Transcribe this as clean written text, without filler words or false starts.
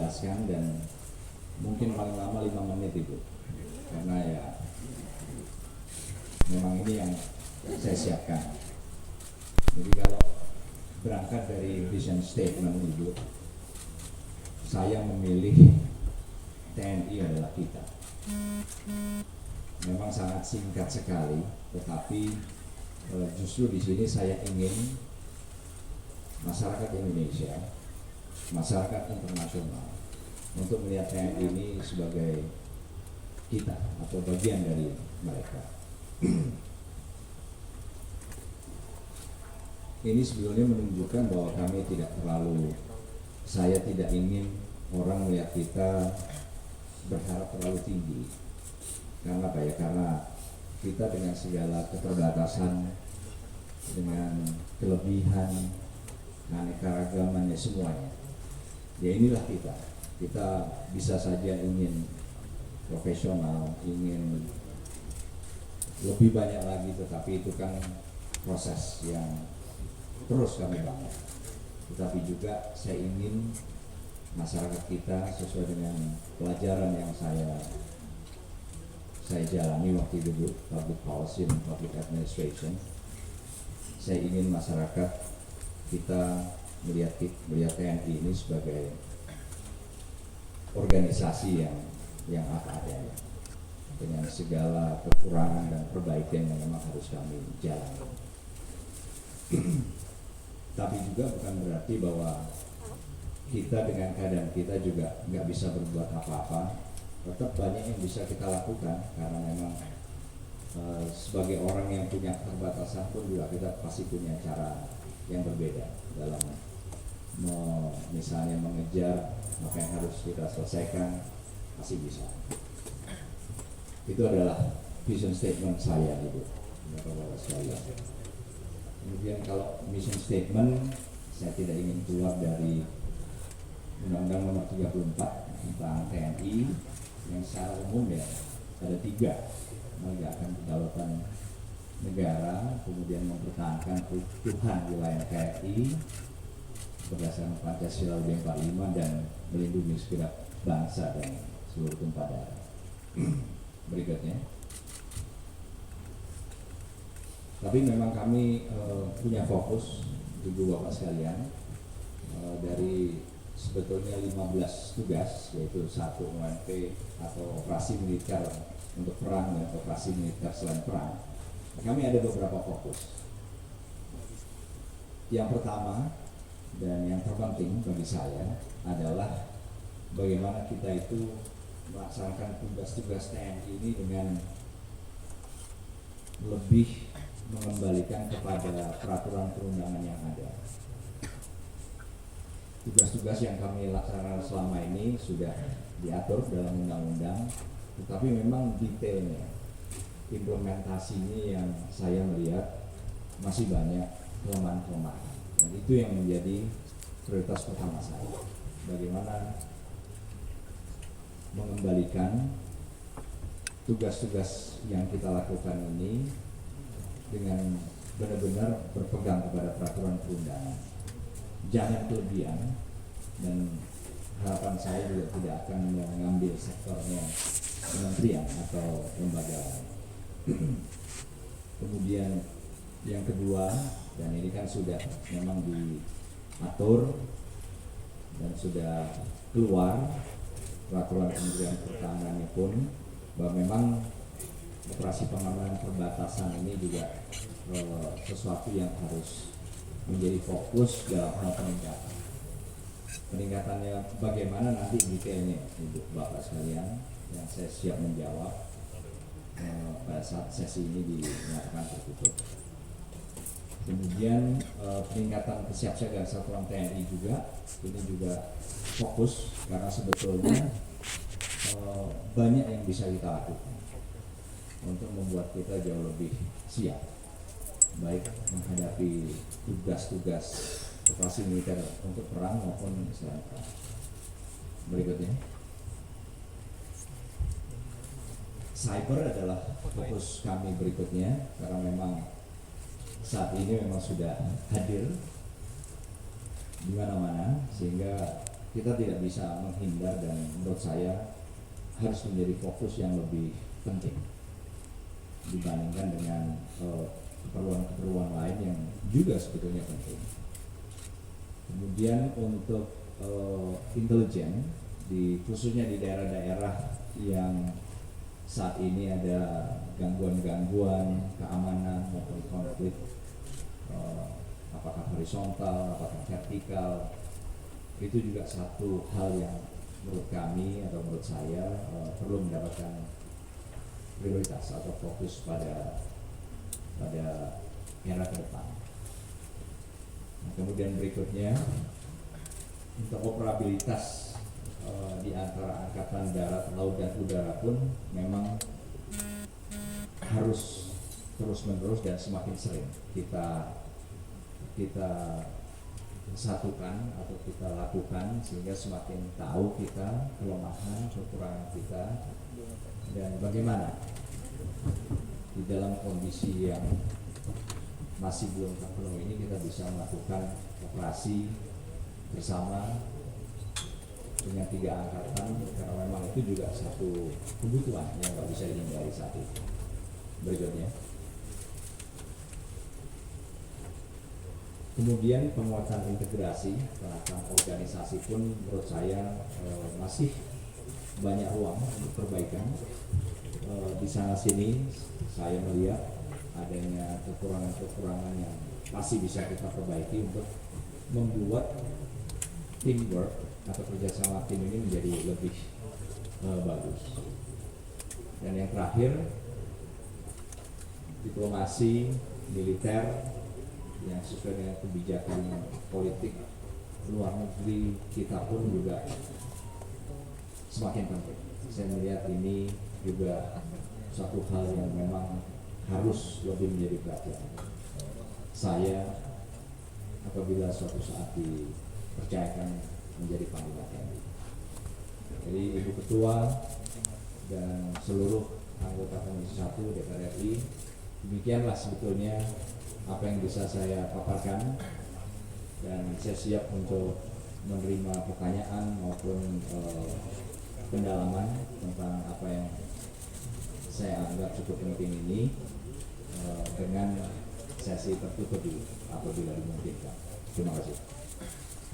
menjelaskan dan mungkin paling lama 5 menit Ibu, karena ya memang ini yang saya siapkan. Jadi kalau berangkat dari vision statement Ibu, saya memilih TNI adalah kita. Memang sangat singkat sekali, tetapi justru di sini saya ingin masyarakat Indonesia, masyarakat internasional untuk melihat TNI ini sebagai kita atau bagian dari mereka. Ini sebetulnya menunjukkan bahwa kami tidak terlalu, saya tidak ingin orang melihat kita berharap terlalu tinggi. Karena apa ya? Karena kita dengan segala keterbatasan, dengan kelebihan, keanekaragamannya semuanya, ya inilah kita. Kita bisa saja ingin profesional, ingin lebih banyak lagi, tetapi itu kan proses yang terus kami bangun. Tetapi juga saya ingin masyarakat kita sesuai dengan pelajaran yang saya jalani waktu dulu, public policy dan public administration. Saya ingin masyarakat kita melihat TNI ini sebagai organisasi yang apa adanya, dengan segala kekurangan dan perbaikan yang memang harus kami jalani. Tapi juga bukan berarti bahwa kita dengan keadaan kita juga nggak bisa berbuat apa-apa. Tetap banyak yang bisa kita lakukan, karena memang sebagai orang yang punya keterbatasan pun juga kita pasti punya cara yang berbeda dalam misalnya mengejar apa yang harus kita selesaikan, pasti bisa. Itu adalah vision statement saya, Ibu, Bapak-bapak sekalian. Kemudian kalau mission statement, saya tidak ingin keluar dari Undang-Undang Nomor 34 tentang TNI yang secara umum ya ada 3: menegakkan kedaulatan negara, kemudian mempertahankan keutuhan wilayah TNI berdasarkan Pancasila UUD 45, dan melindungi segenap bangsa dan seluruh tumpah darah. Berikutnya. Tapi memang kami punya fokus, Ibu Bapak sekalian, dari sebetulnya 15 tugas, yaitu 1 OMP atau operasi militer untuk perang dan operasi militer selain perang. Kami ada beberapa fokus. Yang pertama dan yang terpenting bagi saya adalah bagaimana kita itu melaksanakan tugas-tugas TNI ini dengan lebih mengembalikan kepada peraturan perundangan yang ada. Tugas-tugas yang kami laksanakan selama ini sudah diatur dalam undang-undang, tetapi memang detailnya, implementasinya yang saya melihat masih banyak kelemahan-kelemahan. Dan itu yang menjadi prioritas pertama saya. Bagaimana mengembalikan tugas-tugas yang kita lakukan ini dengan benar-benar berpegang kepada peraturan perundangan. Jangan kelebihan, dan harapan saya juga tidak akan mengambil sektornya kementerian atau lembaga lain. Kemudian yang kedua, dan ini kan sudah memang diatur dan sudah keluar peraturan Kementerian Pertahanannya pun, bahwa memang operasi pengamanan perbatasan ini juga sesuatu yang harus menjadi fokus dalam hal peningkatan. Peningkatannya bagaimana nanti detailnya, Ibu Bapak sekalian, yang saya siap menjawab pada saat sesi ini dinyatakan tertutup. Kemudian peningkatan kesiapsiagaan satuan TNI juga, ini juga fokus, karena sebetulnya banyak yang bisa kita lakukan untuk membuat kita jauh lebih siap, baik menghadapi tugas-tugas operasi militer untuk perang maupun selain perang. Berikutnya, cyber adalah fokus kami berikutnya, karena memang saat ini memang sudah hadir di mana-mana, sehingga kita tidak bisa menghindar, dan menurut saya harus menjadi fokus yang lebih penting dibandingkan dengan keperluan-keperluan lain yang juga sebetulnya penting. Kemudian untuk intelijen, khususnya di daerah-daerah yang saat ini ada gangguan-gangguan keamanan maupun konflik, apakah horizontal, apakah vertikal, itu juga satu hal yang menurut kami atau menurut saya perlu mendapatkan prioritas atau fokus pada era ke depan. Nah, kemudian berikutnya untuk operabilitas di antara angkatan darat, laut, dan udara pun memang harus terus-menerus dan semakin sering kita satukan atau kita lakukan, sehingga semakin tahu kita kelemahan, kekurangan kita, dan bagaimana di dalam kondisi yang masih belum terpenuhi ini kita bisa melakukan operasi bersama dengan 3 angkatan, karena memang itu juga satu kebutuhan yang nggak bisa dihindari saat ini. Berikutnya, kemudian penguatan integrasi tentang organisasi pun menurut saya masih banyak ruang untuk perbaikan. Di sana sini saya melihat adanya kekurangan-kekurangan yang masih bisa kita perbaiki untuk membuat teamwork atau kerjasama tim ini menjadi lebih bagus. Dan yang terakhir, diplomasi militer yang sesuai dengan kebijakan politik luar negeri kita pun juga semakin penting. Saya melihat ini juga suatu hal yang memang harus lebih menjadi perhatian saya apabila suatu saat dipercayakan menjadi panglima TNI. Jadi Ibu Ketua dan seluruh anggota Komisi 1 DPR RI, demikianlah sebetulnya apa yang bisa saya paparkan, dan saya siap untuk menerima pertanyaan maupun pendalaman tentang apa yang saya anggap cukup penting ini, dengan sesi tertutup dulu apabila dimungkinkan. Terima kasih.